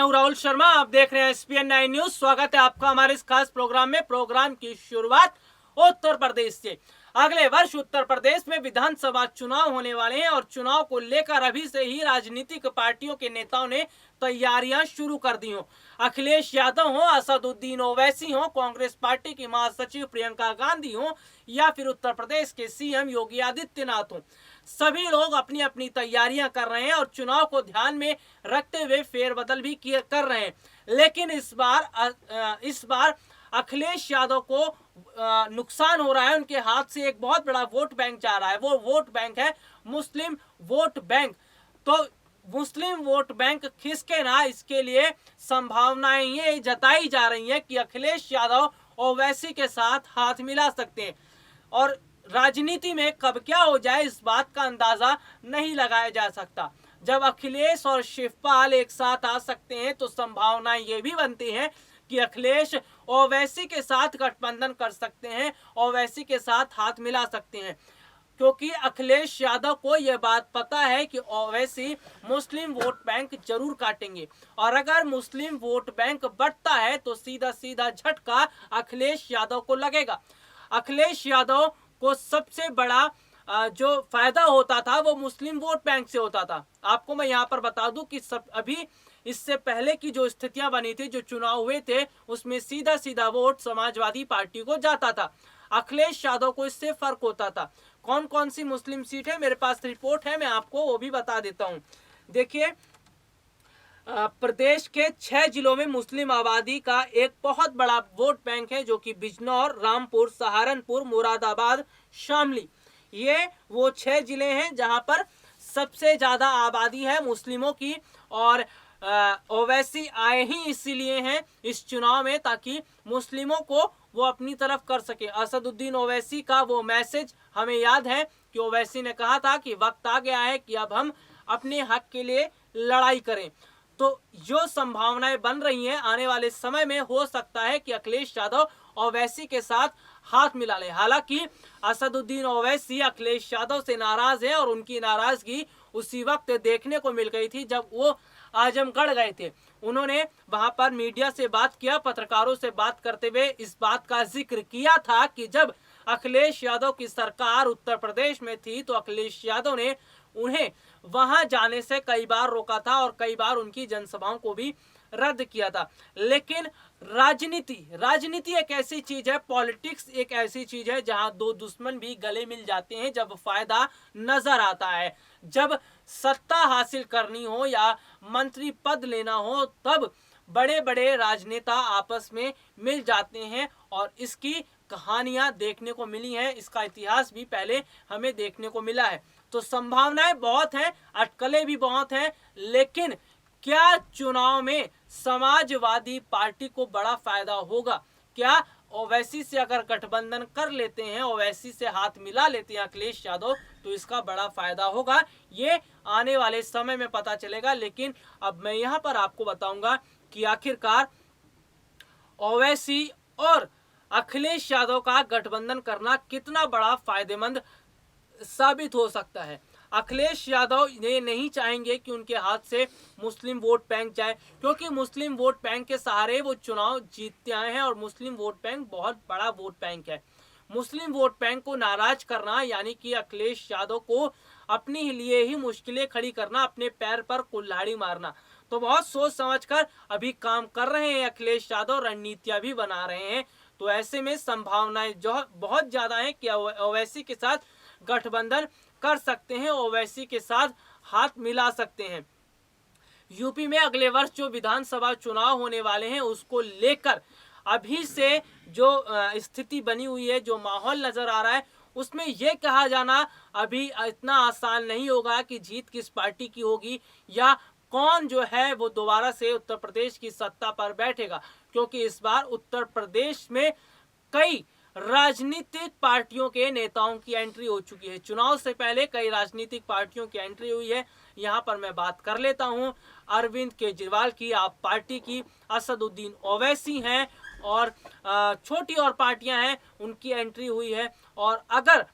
हूं राहुल शर्मा, आप देख रहे हैं एसपीएन 9 न्यूज। स्वागत है आपका हमारे इस खास प्रोग्राम में। प्रोग्राम की शुरुआत उत्तर प्रदेश से। अगले वर्ष उत्तर प्रदेश में विधानसभा चुनाव होने वाले हैं और चुनाव को लेकर अभी से ही राजनीतिक पार्टियों के नेताओं ने तैयारियां शुरू कर दी हो। अखिलेश यादव हो, असदुद्दीन ओवैसी हो, कांग्रेस पार्टी की महासचिव प्रियंका गांधी हो या फिर उत्तर प्रदेश के सीएम योगी आदित्यनाथ हो, सभी लोग अपनी अपनी तैयारियां कर रहे हैं और चुनाव को ध्यान में रखते हुए फेरबदल भी कर रहे हैं। लेकिन इस बार अखिलेश यादव को नुकसान हो रहा है। उनके हाथ से एक बहुत बड़ा वोट बैंक जा रहा है। वो वोट बैंक है मुस्लिम वोट बैंक। तो मुस्लिम वोट बैंक खिसके ना, इसके लिए संभावनाएं ये जताई जा रही हैं कि अखिलेश यादव ओवैसी के साथ हाथ मिला सकते हैं। और राजनीति में कब क्या हो जाए इस बात का अंदाजा नहीं लगाया जा सकता। जब अखिलेश और शिवपाल एक साथ आ सकते हैं तो संभावनाएं ये भी बनती हैं कि अखिलेश ओवैसी के साथ गठबंधन कर सकते हैं, ओवैसी के साथ हाथ मिला सकते हैं, क्योंकि अखिलेश यादव को यह बात पता है कि ओवैसी मुस्लिम वोट बैंक जरूर काटेंगे और अगर मुस्लिम वोट बैंक बढ़ता है तो सीधा सीधा झटका अखिलेश यादव को लगेगा। अखिलेश यादव को सबसे बड़ा जो फायदा होता था वो मुस्लिम वोट बैंक से होता था। आपको मैं यहाँ पर बता दूं कि अभी इससे पहले की जो स्थितियां बनी थी, जो चुनाव हुए थे, उसमें सीधा सीधा वोट समाजवादी पार्टी को जाता था। अखिलेश यादव को इससे फर्क होता था। कौन कौन सी मुस्लिम सीट है, मेरे पास रिपोर्ट है, मैं आपको वो भी बता देता हूँ। देखिए, प्रदेश के 6 जिलों में मुस्लिम आबादी का एक बहुत बड़ा वोट बैंक है, जो कि बिजनौर, रामपुर, सहारनपुर, मुरादाबाद, शामली, ये वो 6 जिले हैं जहां पर सबसे ज्यादा आबादी है मुस्लिमों की। और ओवैसी आए ही इसीलिए हैं इस चुनाव में ताकि मुस्लिमों को वो अपनी तरफ कर सके। असदुद्दीन ओवैसी का वो मैसेज हमें याद है कि ओवैसी ने कहा था कि वक्त आ गया है कि अब हम अपने हक के लिए लड़ाई करें। तो जो संभावनाएं बन रही हैं, आने वाले समय में हो सकता है कि अखिलेश यादव ओवैसी के साथ हाथ मिला ले। हालांकि असदुद्दीन ओवैसी अखिलेश यादव से नाराज है और उनकी नाराजगी उसी वक्त देखने को मिल गई थी जब वो आजमगढ़ गए थे। उन्होंने वहां पर मीडिया से बात किया, पत्रकारों से बात करते हुए इस बात का जिक्र किया था कि जब अखिलेश यादव की सरकार उत्तर प्रदेश में थी तो अखिलेश यादव ने उन्हें वहां जाने से कई बार रोका था और कई बार उनकी जनसभाओं को भी रद्द किया था। लेकिन राजनीति एक ऐसी चीज है, पॉलिटिक्स एक ऐसी चीज है जहां दो दुश्मन भी गले मिल जाते हैं जब फायदा नजर आता है। जब सत्ता हासिल करनी हो या मंत्री पद लेना हो तब बड़े बड़े राजनेता आपस में मिल जाते हैं और इसकी कहानियां देखने को मिली हैं। इसका इतिहास भी पहले हमें देखने को मिला है। तो संभावनाएं बहुत हैं, अटकलें भी बहुत हैं, लेकिन क्या चुनाव में समाजवादी पार्टी को बड़ा फायदा होगा? क्या ओवैसी से अगर गठबंधन कर लेते हैं, ओवैसी से हाथ मिला लेते हैं अखिलेश यादव, तो इसका बड़ा फायदा होगा? ये आने वाले समय में पता चलेगा। लेकिन अब मैं यहाँ पर आपको बताऊंगा कि आखिरकार ओवैसी और अखिलेश यादव का गठबंधन करना कितना बड़ा फायदेमंद साबित हो सकता है। अखिलेश यादव ये नहीं चाहेंगे कि उनके हाथ से मुस्लिम वोट बैंक जाए, क्योंकि मुस्लिम वोट बैंक के सहारे वो चुनाव जीतते आए हैं और मुस्लिम वोट बैंक बहुत बड़ा वोट बैंक है। मुस्लिम वोट बैंक को नाराज करना यानी कि अखिलेश यादव को अपने लिए ही मुश्किलें खड़ी करना, अपने पैर पर कुल्हाड़ी मारना। तो बहुत सोच समझकर अभी काम कर रहे हैं अखिलेश यादव, रणनीतियां भी बना रहे हैं। तो ऐसे में संभावनाएं जो बहुत ज्यादा है कि ओवैसी के साथ गठबंधन कर सकते हैं, ओवैसी के साथ हाथ मिला सकते हैं। यूपी में अगले वर्ष जो विधानसभा चुनाव होने वाले हैं उसको लेकर अभी से जो स्थिति बनी हुई है, जो माहौल नजर आ रहा है, उसमें यह कहा जाना अभी इतना आसान नहीं होगा कि जीत किस पार्टी की होगी या कौन जो है वो दोबारा से उत्तर प्रदेश की सत्ता पर बैठेगा, क्योंकि इस बार उत्तर प्रदेश में कई राजनीतिक पार्टियों के नेताओं की एंट्री हो चुकी है। चुनाव से पहले कई राजनीतिक पार्टियों की एंट्री हुई है। यहाँ पर मैं बात कर लेता हूँ अरविंद केजरीवाल की, आप पार्टी की, असदुद्दीन ओवैसी हैं और छोटी और पार्टियां हैं, उनकी एंट्री हुई है। और अगर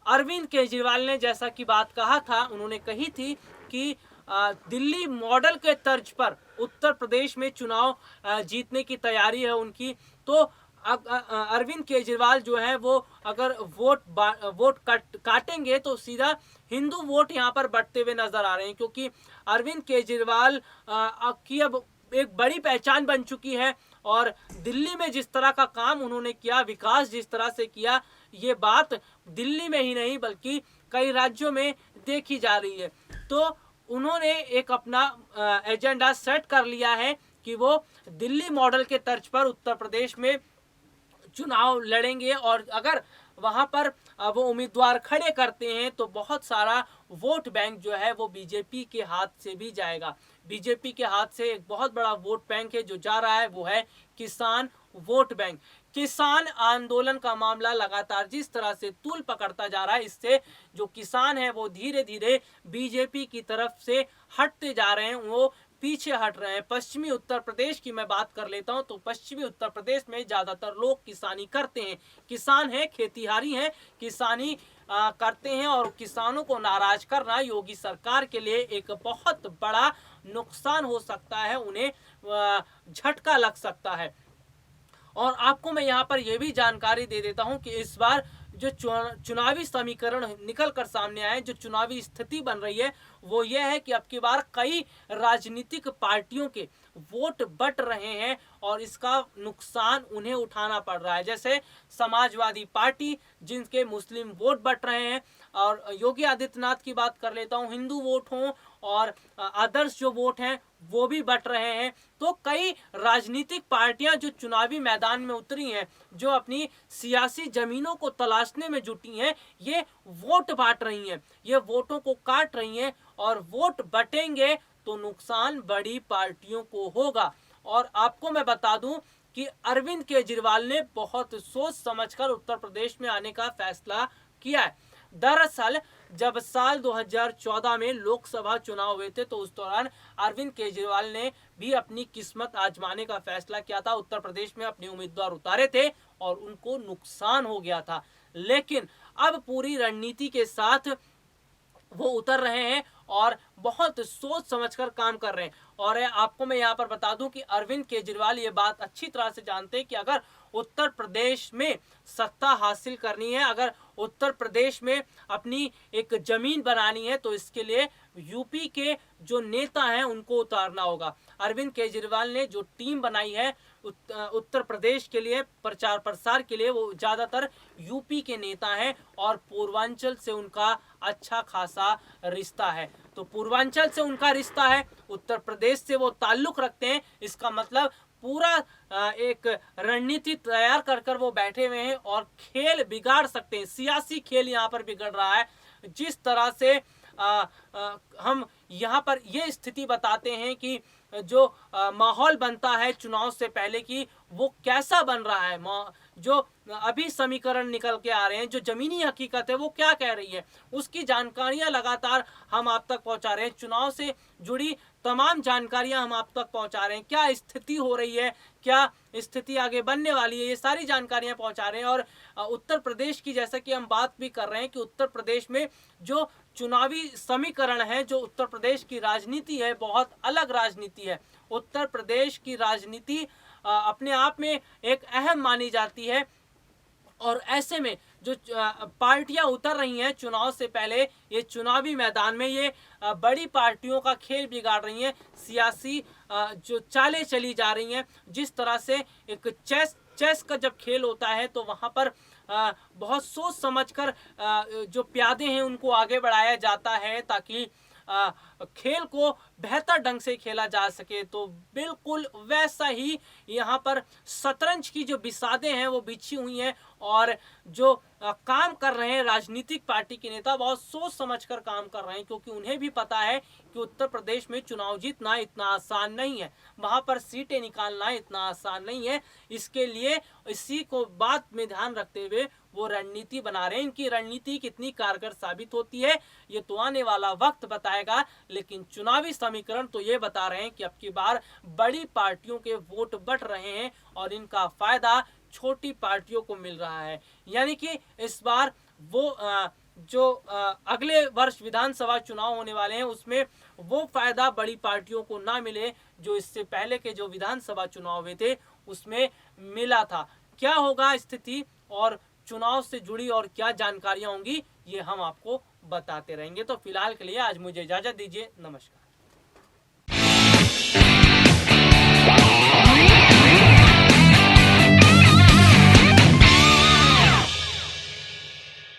अरविंद केजरीवाल ने जैसा कि बात कहा था, उन्होंने कही थी कि दिल्ली मॉडल के तर्ज पर उत्तर प्रदेश में चुनाव जीतने की तैयारी है उनकी। तो अरविंद केजरीवाल जो है वो अगर वोट काटेंगे तो सीधा हिंदू वोट यहाँ पर बढ़ते हुए नजर आ रहे हैं, क्योंकि अरविंद केजरीवाल की अब एक बड़ी पहचान बन चुकी है। और दिल्ली में जिस तरह का काम उन्होंने किया, विकास जिस तरह से किया, ये बात दिल्ली में ही नहीं बल्कि कई राज्यों में देखी जा रही है। तो उन्होंने एक अपना एजेंडा सेट कर लिया है कि वो दिल्ली मॉडल के तर्ज पर उत्तर प्रदेश में चुनाव लड़ेंगे, और अगर वहां पर वो उम्मीदवार खड़े करते हैं तो बहुत सारा वोट बैंक जो है वो बीजेपी के हाथ से भी जाएगा। बीजेपी के हाथ से एक बहुत बड़ा वोट बैंक है जो जा रहा है, वो है किसान वोट बैंक। किसान आंदोलन का मामला लगातार जिस तरह से तूल पकड़ता जा रहा है, इससे जो किसान है वो धीरे धीरे बीजेपी की तरफ से हटते जा रहे हैं, वो पीछे हट रहे हैं। पश्चिमी उत्तर प्रदेश की मैं बात कर लेता हूं तो पश्चिमी उत्तर प्रदेश में ज्यादातर लोग किसानी करते हैं, किसान हैं, खेतीहारी हैं, किसानी करते हैं। और किसानों को नाराज करना योगी सरकार के लिए एक बहुत बड़ा नुकसान हो सकता है, उन्हें झटका लग सकता है। और आपको मैं यहाँ पर यह भी जानकारी दे देता हूं कि इस बार जो चुनावी समीकरण निकल कर सामने आए, जो चुनावी स्थिति बन रही है, वो ये है कि अब की बार कई राजनीतिक पार्टियों के वोट बट रहे हैं और इसका नुकसान उन्हें उठाना पड़ रहा है। जैसे समाजवादी पार्टी, जिनके मुस्लिम वोट बट रहे हैं, और योगी आदित्यनाथ की बात कर लेता हूँ, हिंदू वोट हों और अदर्स जो वोट हैं वो भी बट रहे हैं। तो कई राजनीतिक पार्टियां जो चुनावी मैदान में उतरी हैं, जो अपनी सियासी जमीनों को तलाशने में जुटी हैं, ये वोट बांट रही हैं, ये वोटों को काट रही हैं, और वोट बटेंगे तो नुकसान बड़ी पार्टियों को होगा। और आपको मैं बता दूं कि अरविंद केजरीवाल ने बहुत सोच समझकर उत्तर प्रदेश में आने का फैसला किया है। दरअसल जब साल 2014 में लोकसभा चुनाव हुए थे तो उस दौरान अरविंद केजरीवाल ने भी अपनी किस्मत आजमाने का फैसला किया था। उत्तर प्रदेश में अपने उम्मीदवार उतारे थे और उनको नुकसान हो गया था, लेकिन अब पूरी रणनीति के साथ वो उतर रहे हैं और बहुत सोच समझकर काम कर रहे हैं। और आपको मैं यहाँ पर बता दूं कि अरविंद केजरीवाल ये बात अच्छी तरह से जानते हैं कि अगर उत्तर प्रदेश में सत्ता हासिल करनी है, अगर उत्तर प्रदेश में अपनी एक जमीन बनानी है, तो इसके लिए यूपी के जो नेता हैं उनको उतारना होगा। अरविंद केजरीवाल ने जो टीम बनाई है उत्तर प्रदेश के लिए प्रचार प्रसार के लिए, वो ज्यादातर यूपी के नेता हैं और पूर्वांचल से उनका अच्छा खासा रिश्ता है। तो पूर्वांचल से उनका रिश्ता है, उत्तर प्रदेश से वो ताल्लुक रखते हैं, इसका मतलब पूरा एक रणनीति तैयार कर कर वो बैठे हुए हैं और खेल बिगाड़ सकते हैं। सियासी खेल यहाँ पर बिगड़ रहा है। जिस तरह से हम यहाँ पर ये स्थिति बताते हैं कि जो माहौल बनता है चुनाव से पहले की, वो कैसा बन रहा है, जो अभी समीकरण निकल के आ रहे हैं, जो जमीनी हकीकत है वो क्या कह रही है, उसकी जानकारियां लगातार हम आप तक पहुंचा रहे हैं। चुनाव से जुड़ी तमाम जानकारियां हम आप तक पहुंचा रहे हैं, क्या स्थिति हो रही है, क्या स्थिति आगे बनने वाली है, ये सारी जानकारियां पहुंचा रहे हैं। और उत्तर प्रदेश की जैसा कि हम बात भी कर रहे हैं कि उत्तर प्रदेश में जो चुनावी समीकरण है, जो उत्तर प्रदेश की राजनीति है, बहुत अलग राजनीति है। उत्तर प्रदेश की राजनीति अपने आप में एक अहम मानी जाती है, और ऐसे में जो पार्टियां उतर रही हैं चुनाव से पहले, ये चुनावी मैदान में ये बड़ी पार्टियों का खेल बिगाड़ रही हैं। सियासी जो चालें चली जा रही हैं, जिस तरह से एक चेस का जब खेल होता है तो वहां पर बहुत सोच समझकर जो प्यादे हैं उनको आगे बढ़ाया जाता है ताकि खेल को बेहतर ढंग से खेला जा सके। तो बिल्कुल वैसा ही यहाँ पर शतरंज की जो बिसादें हैं वो बिछी हुई हैं, और जो काम कर रहे हैं राजनीतिक पार्टी के नेता बहुत सोच समझकर काम कर रहे हैं, क्योंकि उन्हें भी पता है कि उत्तर प्रदेश में चुनाव जीतना इतना आसान नहीं है, वहां पर सीटें निकालना इतना आसान नहीं है। इसके लिए इसी को बात में ध्यान रखते हुए वो रणनीति बना रहे हैं। इनकी रणनीति कितनी कारगर साबित होती है ये तो आने वाला वक्त बताएगा, लेकिन चुनावी समीकरण तो ये बता रहे हैं कि अब की बार बड़ी पार्टियों के वोट बट रहे हैं और इनका फायदा छोटी पार्टियों को मिल रहा है। यानी कि इस बार वो जो अगले वर्ष विधानसभा चुनाव होने वाले हैं उसमें वो फायदा बड़ी पार्टियों को ना मिले जो इससे पहले के जो विधानसभा चुनाव हुए थे उसमें मिला था। क्या होगा स्थिति और चुनाव से जुड़ी और क्या जानकारियां होंगी ये हम आपको बताते रहेंगे। तो फिलहाल के लिए आज मुझे इजाजत दीजिए। नमस्कार।